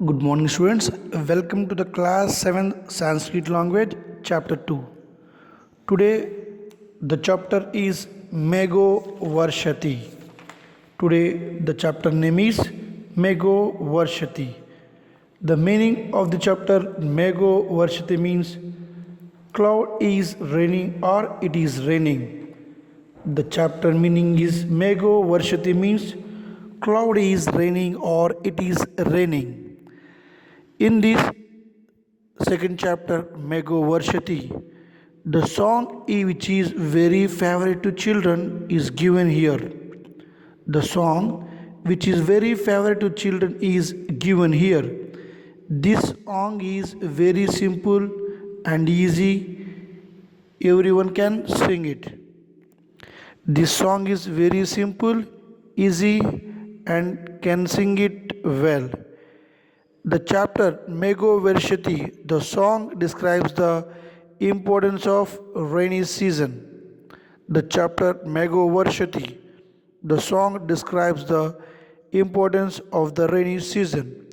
Good morning, students. Welcome to the class 7 Sanskrit language, chapter 2. Today, the chapter is Mego Varshati. Today, the chapter name is Mego Varshati. The meaning of the chapter Mego Varshati means cloud is raining or it is raining. The chapter meaning is Mego Varshati means cloud is raining or it is raining. In this second chapter, Mego Varshati, the song which is very favorite to children is given here. The song which is very favorite to children is given here. This song is very simple and easy. Everyone can sing it. This song is very simple, easy, and can sing it well. The chapter Mego Varshati, the song describes the importance of rainy season. The chapter Mego Varshati, the song describes the importance of the rainy season.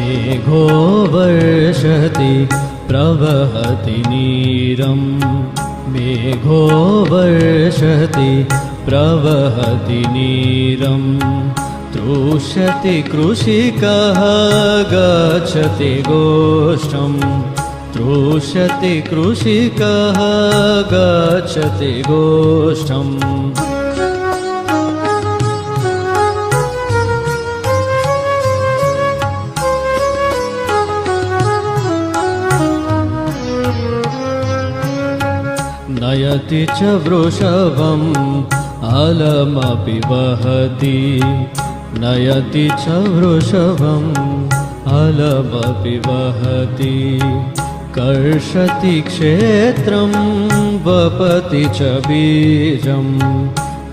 मेघो वर्षति प्रवहति नीरं मेघो वर्षति प्रवहति नीरं तृष्यति कृषिकः गच्छति गोष्ठं तृष्यति कृषिकः गच्छति गोष्ठम् नयति च वृषभम् अलमपि वहति नयति च वृषभम् अलमपि वहति कर्षति क्षेत्रं वपति च बीजं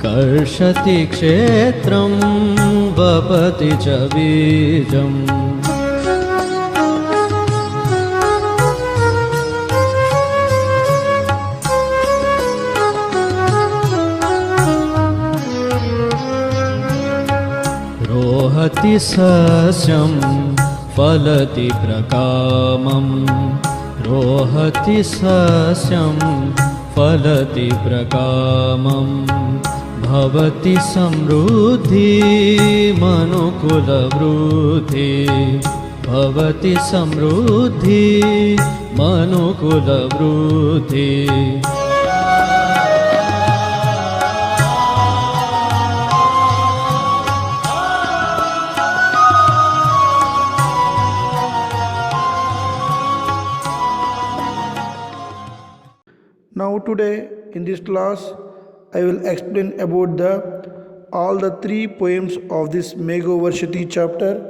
कर्षति क्षेत्रं वपति च बीजम् रोहति सस्यं फलति प्रकामं रोहति सस्यं फलति प्रकामं भवति समृद्धि मनुकुलवृद्धि भवति समृद्धि मनुकुलवृद्धि Now today in this class I will explain about all the three poems of this Mego Varshati chapter,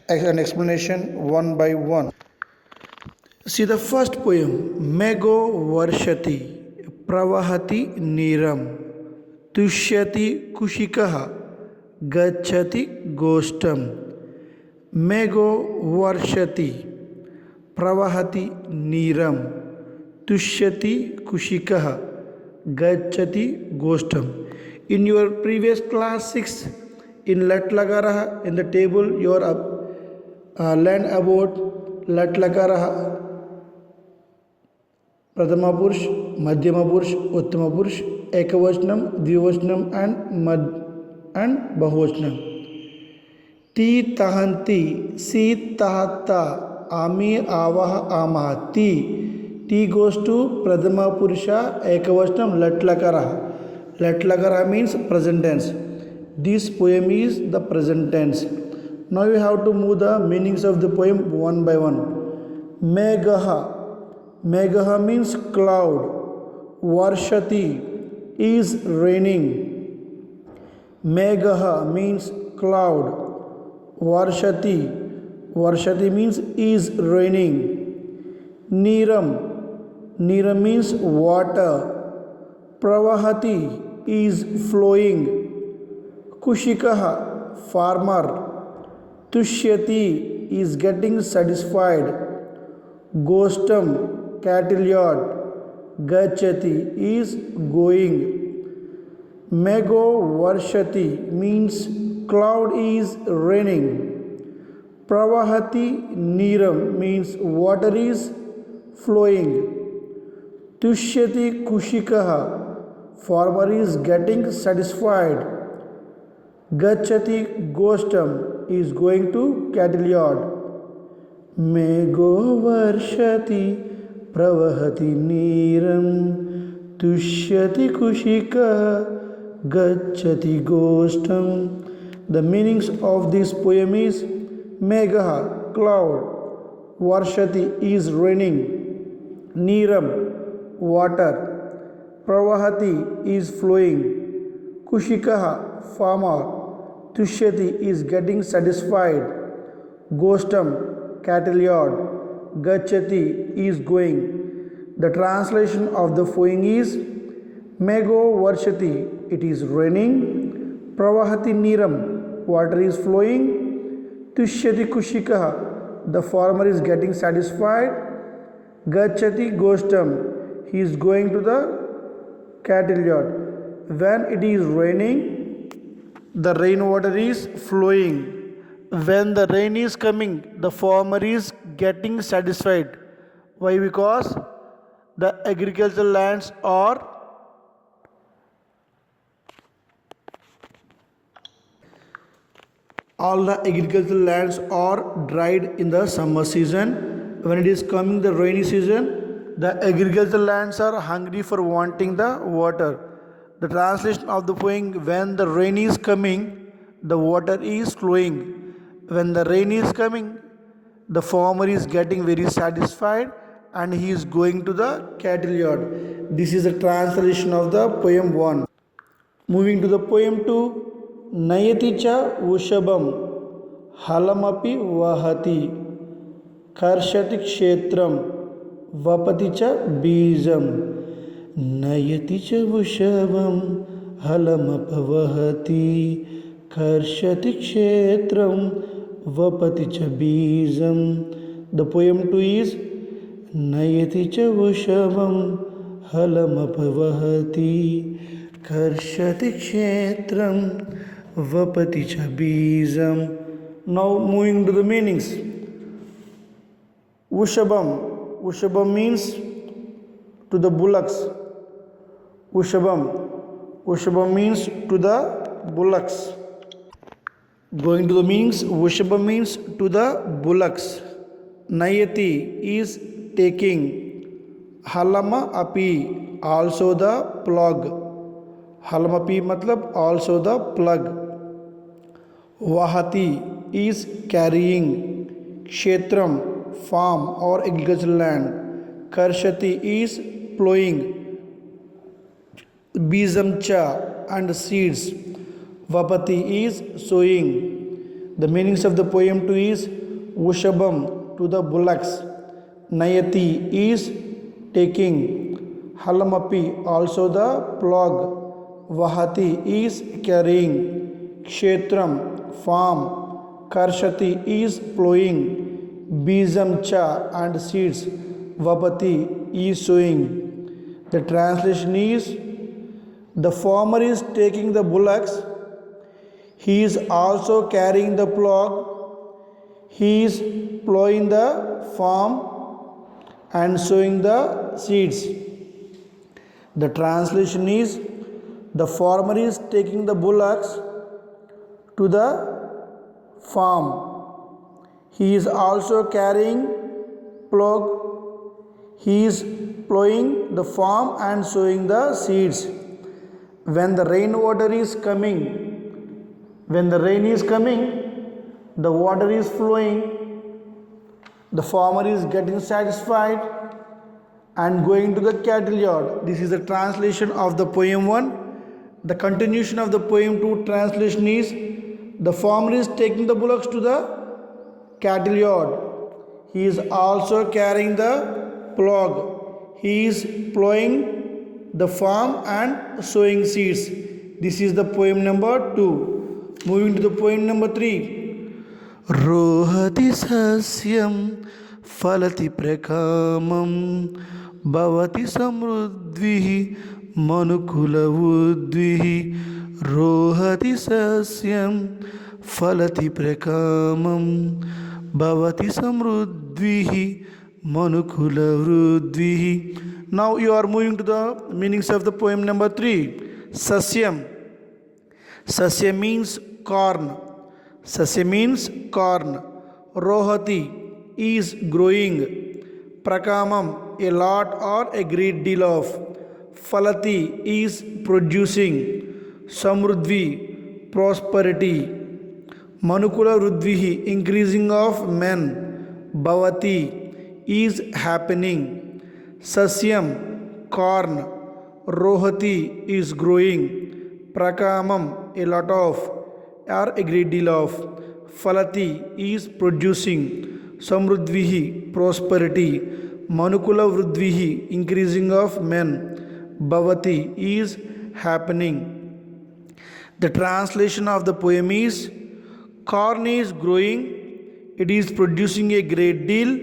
an explanation one by one. See the first poem, Mego Varshati Pravahati Niram Tushyati Kushikaha Gachati Goshtam. Mego Varshati Pravahati Niram Tushyati Kushikaha Gachati Goshtam. In your previous class 6 in Lat Lagaraha, in the table you are learned about Lat Lagaraha, Pradhama Purush, Madhyama Purush, Uttama Purush, Ekavachanam, Dvivachanam and Bahuvachanam. Ti tahanti, si tahata, ami avaha amaha. T goes to Pradhama Purusha, Ekavachanam, Latlakara. Latlakara means present tense. This poem is the present tense. Now we have to move the meanings of the poem one by one. Megaha. Megaha means cloud. Varshati is raining. Megaha means cloud. Varshati. Varshati means is raining. Niram. Neeram means water. Pravahati is flowing. Kushikaha, farmer. Tushyati is getting satisfied. Gostam, cattle yard. Gachati is going. Mego varshati means cloud is raining. Pravahati neeram means water is flowing. Tushyati kushikaha, farmer is getting satisfied. Gachati gostam is going to cattle yard. Mego varshati pravahati neeram tushyati kushikaha gachati gostam. The meanings of this poem is Megha, cloud. Varshati is raining. Neeram, water. Pravahati is flowing. Kushikaha, farmer. Tushyati is getting satisfied. Gostam, cattle yard. Gachati is going. The translation of the following is Mego varshati, it is raining. Pravahati neeram, water is flowing. Tushyati kushikaha, the farmer is getting satisfied. Gachati gostam, he is going to the cattle yard. When it is raining, the rainwater is flowing. When the rain is coming, the farmer is getting satisfied. Why? Because the agricultural lands are all the agricultural lands are dried in the summer season. When it is coming the rainy season, the agricultural lands are hungry for wanting the water. The translation of the poem, when the rain is coming, the water is flowing. When the rain is coming, the farmer is getting very satisfied and he is going to the cattle yard. This is the translation of the poem 1. Moving to the poem 2. Nayati cha Vushabam Halamapi Vahati Karshati Kshetram Vapati cha Bijam. Nayati cha Vushabam Halamapavahati Karshati Kshetram Vapati cha Bijam. The poem 2 is Nayati cha Vushabam Halamapavahati Karshati Kshetram Vapati cha Bijam. Now moving to the meanings. Vushabam. Vushabam means to the bullocks. Vushabam. Vushabam means to the bullocks. Going to the meanings. Vushabam means to the bullocks. Nayati is taking. Halama api, also the plug. Halamapi matlab also the plug. Vahati is carrying. Kshetram, farm or agricultural land. Karshati is plowing. Bijam cha and seeds. Vapati is sowing. The meanings of the poem 2 is Vushabam, to the bullocks. Nayati is taking. Halamapi, also the plug. Vahati is carrying. Kshetram, farm. Karshati is plowing. Bijam cha and seeds. Vapati is sowing. The translation is the farmer is taking the bullocks. He is also carrying the plug. He is plowing the farm and sowing the seeds. The translation is the farmer is taking the bullocks to the farm. He is also carrying plug. He is plowing the farm and sowing the seeds. When the rainwater is coming, when the rain is coming, the water is flowing. The farmer is getting satisfied and going to the cattle yard. This is the translation of the poem 1. The continuation of the poem 2 translation is the farmer is taking the bullocks to the cattle yard. He is also carrying the plug. he is plowing the farm and sowing seeds. This is the poem number 2. Moving to the poem number 3. रोहति सस्यं फलति प्रकामं भवति समृद्धिः मनुकुलवृद्धिः रोहति सस्यं फलति प्रकामं भवति समृद्धिः मनुकुलवृद्धिः. Now you are moving to the meanings of the poem number 3. Sasyam. Sasya means corn. Sasya means corn. Rohati is growing. Prakamam, a lot or a great deal of. Falati is producing. Samruddhi, prosperity. Manukula Ruddvihi, increasing of men. Bhavati is happening. Sasyam, corn. Rohati is growing. Prakamam, a lot of or a great deal of. Falati is producing. Samruddvihi, prosperity. Manukula Vruddvihi, increasing of men. Bhavati is happening. The translation of the poem is: corn is growing, it is producing a great deal,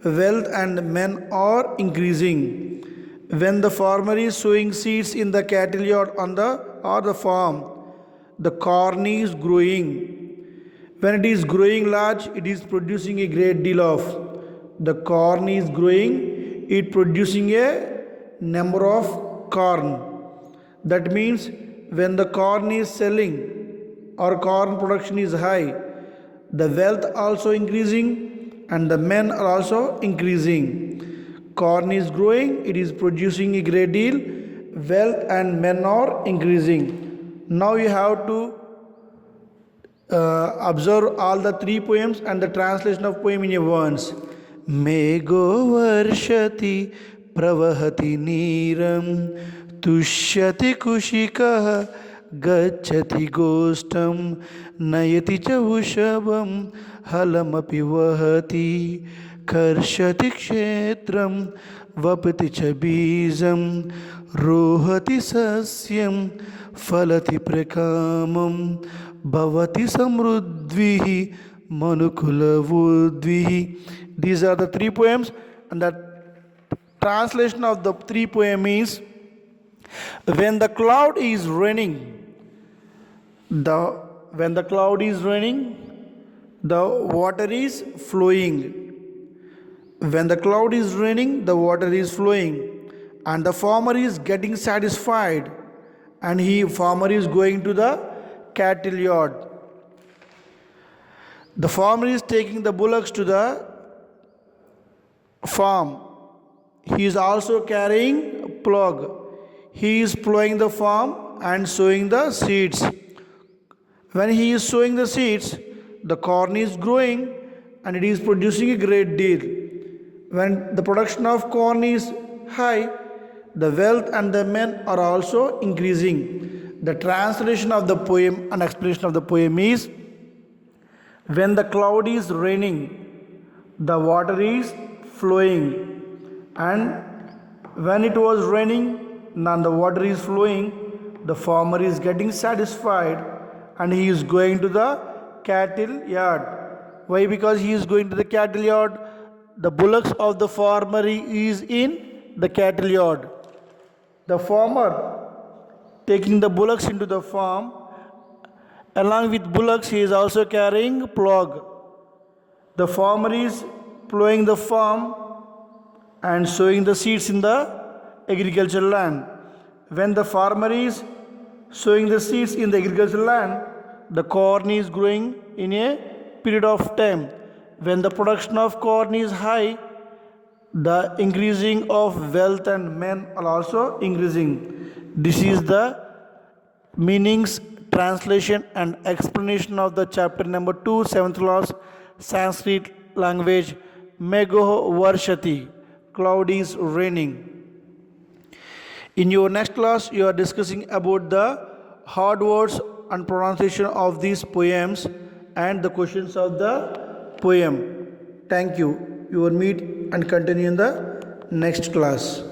wealth and men are increasing. When the farmer is sowing seeds in the cattle yard or the farm, the corn is growing. When it is growing large, it is producing a great deal of. The corn is growing, it producing a number of corn. That means when the corn is selling or corn production is high, the wealth also increasing and the men are also increasing. Corn is growing, it is producing a great deal, wealth and men are increasing. Now you have to observe all the 3 poems and the translation of poem in your words. Mego varshati pravahati neeram tushyati kushikah gacchati gostam nayati cha vushabam halamapi vahati karshati kshetram vapati cha bijam rohati sasyam falati prakamam bhavati samruddvihi manukulavudvihi. These are the 3 poems, and the translation of the 3 poem is: when the cloud is raining, the water is flowing. When the cloud is raining, the water is flowing, and the farmer is getting satisfied, and farmer is going to the cattle yard. The farmer is taking the bullocks to the farm. He is also carrying a plough. He is plowing the farm and sowing the seeds. When he is sowing the seeds, the corn is growing and it is producing a great deal. When the production of corn is high, the wealth and the men are also increasing. The translation of the poem and explanation of the poem is: when the cloud is raining, the water is flowing, and when it was raining and the water is flowing, the farmer is getting satisfied and he is going to the cattle yard. Why? Because he is going to the cattle yard. The bullocks of the farmer is in the cattle yard. The farmer taking the bullocks into the farm. Along with bullocks, he is also carrying plough. The farmer is plowing the farm and sowing the seeds in the agricultural land. When the farmer is sowing the seeds in the agricultural land, the corn is growing in a period of time. When the production of corn is high, the increasing of wealth and men are also increasing. This is the meanings, translation and explanation of the chapter number 2, 7th class Sanskrit language. Megho varshati, cloud is raining. In your next class, you are discussing about the hard words and pronunciation of these poems and the questions of the poem. Thank you. You will meet and continue in the next class.